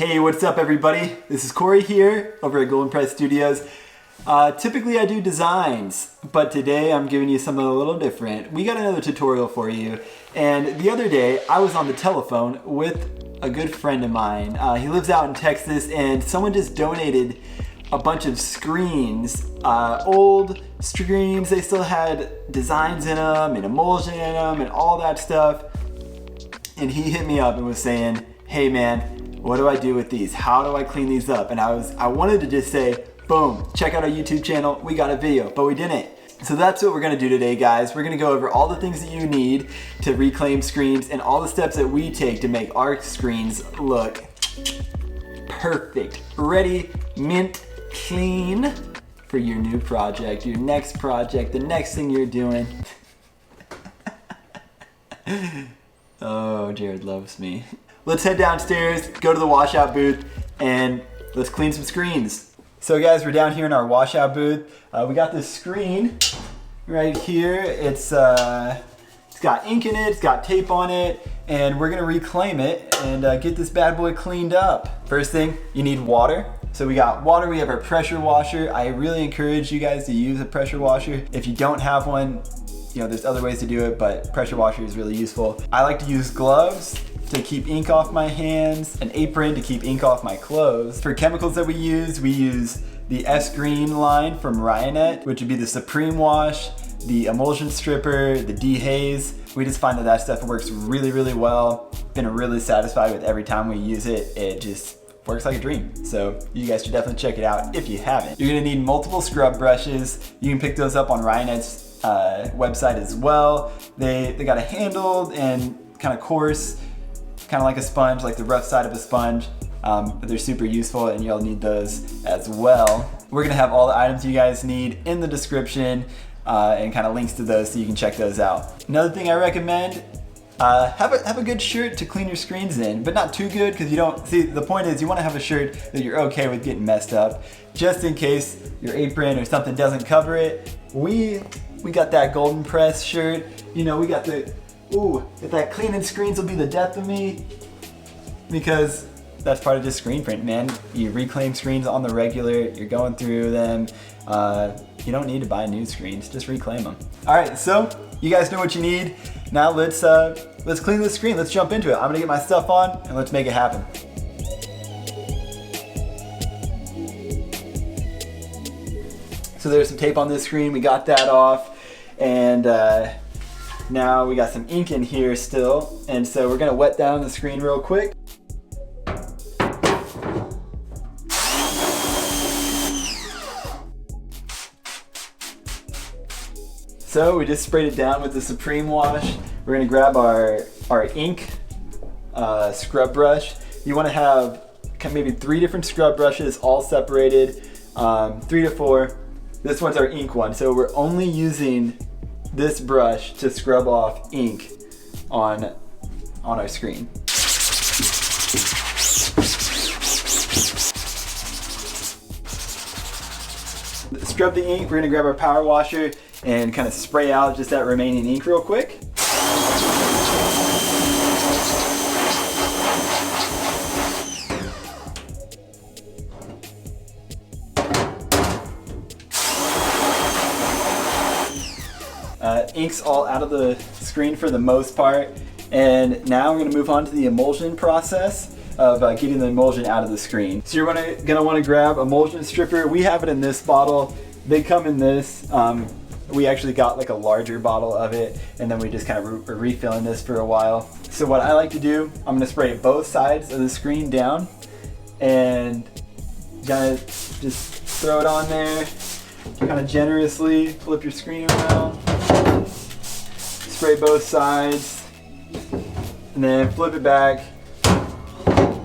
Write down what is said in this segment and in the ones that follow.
Hey, what's up everybody? This is Cory here over at Golden Press Studios. Typically I do designs, but today I'm giving you something a little different. We got another tutorial for you, and the other day I was on the telephone with a good friend of mine. He lives out in Texas, and someone just donated a bunch of screens, old screens. They still had designs in them and emulsion in them and all that stuff. And he hit me up and was saying, hey man, what do I do with these? How do I clean these up? And I wanted to just say, boom, check out our YouTube channel. We got a video, but we didn't. So that's what we're gonna do today, guys. We're gonna go over all the things that you need to reclaim screens and all the steps that we take to make our screens look perfect, ready, mint, clean for your new project, your next project, the next thing you're doing. Oh, Jared loves me. Let's head downstairs, go to the washout booth, and let's clean some screens. So guys, we're down here in our washout booth. We got this screen right here. It's got ink in it, it's got tape on it, and we're gonna reclaim it and get this bad boy cleaned up. First thing, you need water. So we got water, we have our pressure washer. I really encourage you guys to use a pressure washer. If you don't have one, you know, there's other ways to do it, but pressure washer is really useful. I like to use gloves to keep ink off my hands, an apron to keep ink off my clothes. For chemicals that we use the Sgreen line from Ryonet, which would be the Supreme Wash, the Emulsion Stripper, the Dehaze. We just find that that stuff works really, really well. Been really satisfied with every time we use it. It just works like a dream. So you guys should definitely check it out if you haven't. You're gonna need multiple scrub brushes. You can pick those up on Ryonet's website as well. They got a handled and kind of coarse, kind of like a sponge, like the rough side of a sponge, but they're super useful and you'll need those as well. We're gonna have all the items you guys need in the description and kind of links to those so you can check those out. Another thing I recommend, have a good shirt to clean your screens in, but not too good because you don't, see the point is you want to have a shirt that you're okay with getting messed up, just in case your apron or something doesn't cover it. We got that Golden Press shirt, you know, we got the, ooh, if that cleaning screens will be the death of me, because that's part of just screen print, man. You reclaim screens on the regular, you're going through them. You don't need to buy new screens, just reclaim them. All right, so you guys know what you need. Now let's clean this screen, let's jump into it. I'm gonna get my stuff on and let's make it happen. So there's some tape on this screen, we got that off, and now we got some ink in here still, and so we're gonna wet down the screen real quick. So we just sprayed it down with the Supreme Wash. We're gonna grab our ink scrub brush. You wanna have maybe 3 different scrub brushes, all separated, 3 to 4. This one's our ink one, so we're only using this brush to scrub off ink on our screen. Scrub the ink, we're gonna grab our power washer and kind of spray out just that remaining ink real quick. Ink's all out of the screen for the most part, and now we're going to move on to the emulsion process of getting the emulsion out of the screen. So you're gonna want to grab emulsion stripper. We have it in this bottle. They come in this. We actually got like a larger bottle of it, and then we just kind of refilling this for a while. So what I like to do, I'm going to spray both sides of the screen down and kind of just throw it on there. Kind of generously flip your screen around, spray both sides, and then flip it back,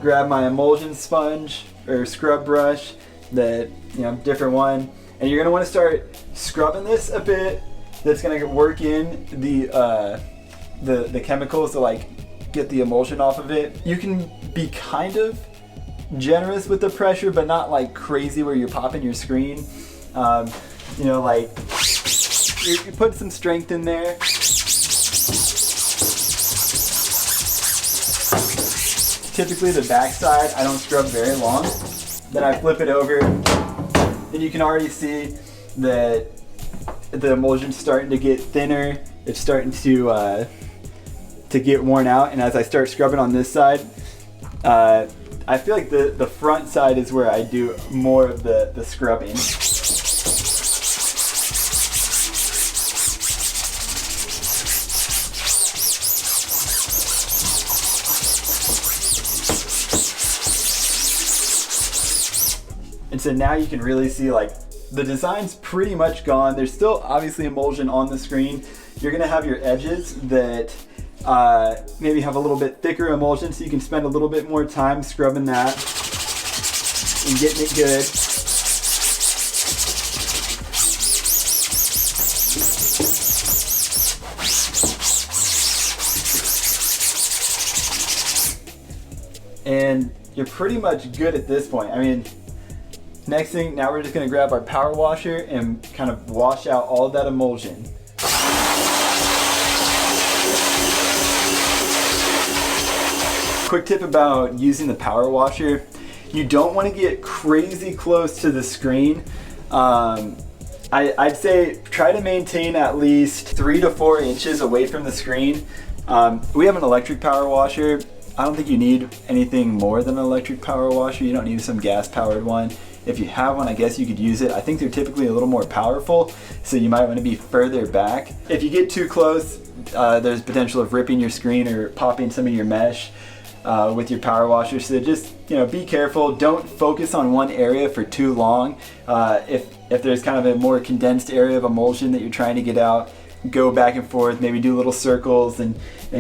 grab my emulsion sponge or scrub brush, that, you know, different one, and you're going to want to start scrubbing this a bit. That's going to work in the chemicals to like get the emulsion off of it. You can be kind of generous with the pressure, but not like crazy where you're popping your screen. You know, like you put some strength in there. typically the back side I don't scrub very long. Then I flip it over, and you can already see that the emulsion's starting to get thinner. It's starting to get worn out, and as I start scrubbing on this side, I feel like the front side is where I do more of the scrubbing. And so now you can really see like the design's pretty much gone. There's still obviously emulsion on the screen. You're gonna have your edges that maybe have a little bit thicker emulsion, so you can spend a little bit more time scrubbing that and getting it good. And you're pretty much good at this point. I mean, next thing, now we're just gonna grab our power washer and kind of wash out all of that emulsion. Quick tip about using the power washer. You don't want to get crazy close to the screen. I'd say try to maintain at least 3 to 4 inches away from the screen. We have an electric power washer. I don't think you need anything more than an electric power washer. You don't need some gas powered one. If you have one, I guess you could use it. I think they're typically a little more powerful, so you might want to be further back. If you get too close, there's potential of ripping your screen or popping some of your mesh with your power washer. So just, be careful. Don't focus on one area for too long. If there's kind of a more condensed area of emulsion that you're trying to get out, go back and forth, maybe do little circles and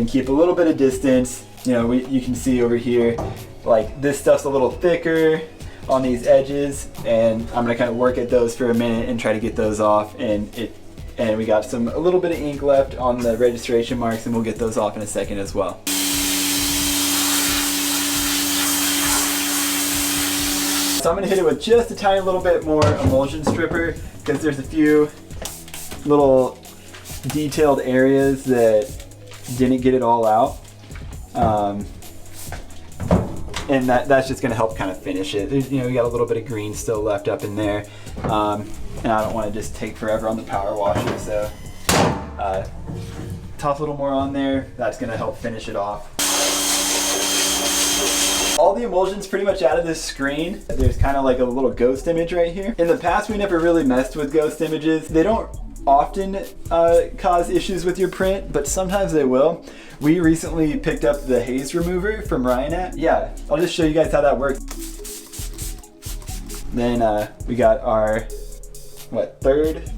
keep a little bit of distance. You can see over here, like this stuff's a little thicker on these edges, and I'm gonna kind of work at those for a minute and try to get those off. And we got a little bit of ink left on the registration marks, and we'll get those off in a second as well. So I'm gonna hit it with just a tiny little bit more emulsion stripper, because there's a few little detailed areas that didn't get it all out. And that's just gonna help kind of finish it. We got a little bit of green still left up in there. And I don't wanna just take forever on the power washer, so toss a little more on there. That's gonna help finish it off. All the emulsion's pretty much out of this screen. There's kind of like a little ghost image right here. In the past, we never really messed with ghost images. They don't often cause issues with your print, but sometimes they will. We recently picked up the haze remover from Ryonet. Yeah, I'll just show you guys how that works. Then we got our, third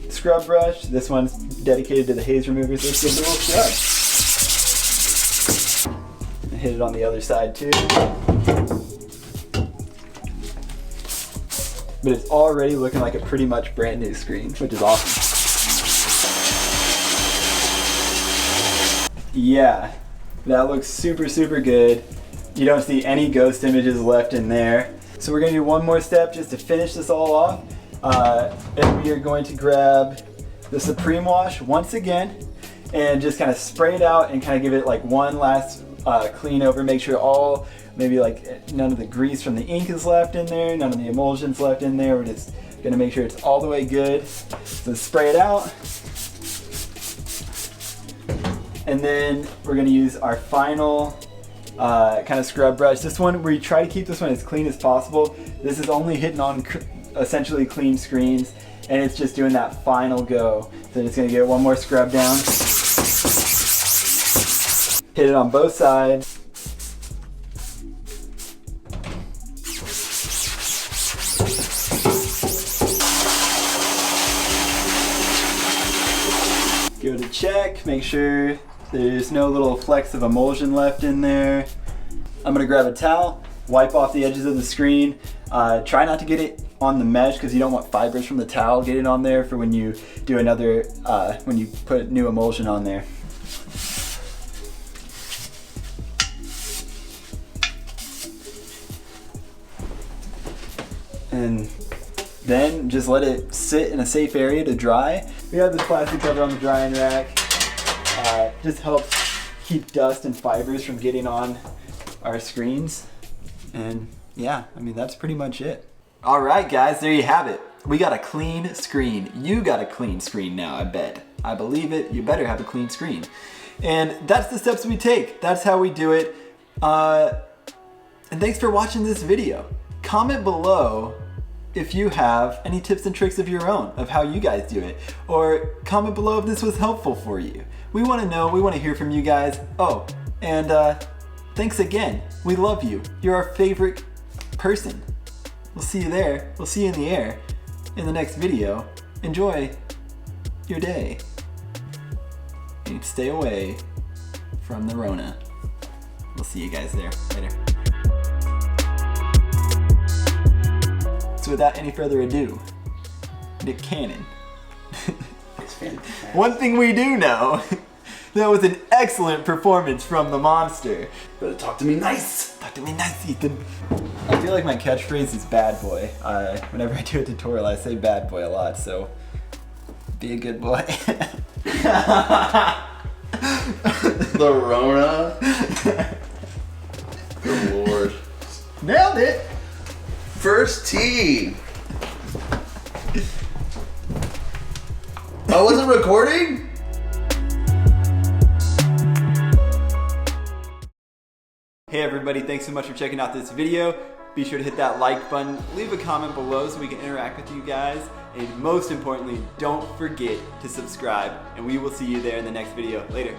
scrub brush. This one's dedicated to the haze remover, so let's give it a little scrub. Hit it on the other side too. But it's already looking like a pretty much brand new screen, which is awesome. Yeah, that looks super, super good. You don't see any ghost images left in there. So we're gonna do one more step just to finish this all off. And we are going to grab the Supreme Wash once again and just kind of spray it out and kind of give it like one last clean over. Make sure maybe like none of the grease from the ink is left in there, none of the emulsion's left in there. We're just gonna make sure it's all the way good. So spray it out. And then we're gonna use our final kind of scrub brush. This one, we try to keep this one as clean as possible. This is only hitting on essentially clean screens, and it's just doing that final go. So just gonna get one more scrub down. Hit it on both sides. Go to check, make sure there's no little flecks of emulsion left in there. I'm gonna grab a towel, wipe off the edges of the screen. Try not to get it on the mesh because you don't want fibers from the towel getting on there for when you do when you put new emulsion on there. And then just let it sit in a safe area to dry. We have this plastic cover on the drying rack. Just helps keep dust and fibers from getting on our screens. And yeah, I mean, that's pretty much it. All right, guys, there you have it. We got a clean screen. You got a clean screen now, I bet. I believe it. You better have a clean screen. And that's the steps we take. That's how we do it. And thanks for watching this video. Comment below if you have any tips and tricks of your own of how you guys do it. Or comment below if this was helpful for you. We want to know. We want to hear from you guys. Oh, and thanks again. We love you. You're our favorite person. We'll see you there. We'll see you in the air in the next video. Enjoy your day. And stay away from the Rona. We'll see you guys there. Later. So without any further ado, Nick Cannon. It's fantastic. One thing we do know, that was an excellent performance from the monster. Better talk to me nice. Talk to me nice, Ethan. I feel like my catchphrase is bad boy. Whenever I do a tutorial, I say bad boy a lot, so be a good boy. The Rona. Good Lord. Nailed it! First tee. I wasn't recording? Hey everybody, thanks so much for checking out this video. Be sure to hit that like button, leave a comment below so we can interact with you guys, and most importantly, don't forget to subscribe, and we will see you there in the next video. Later.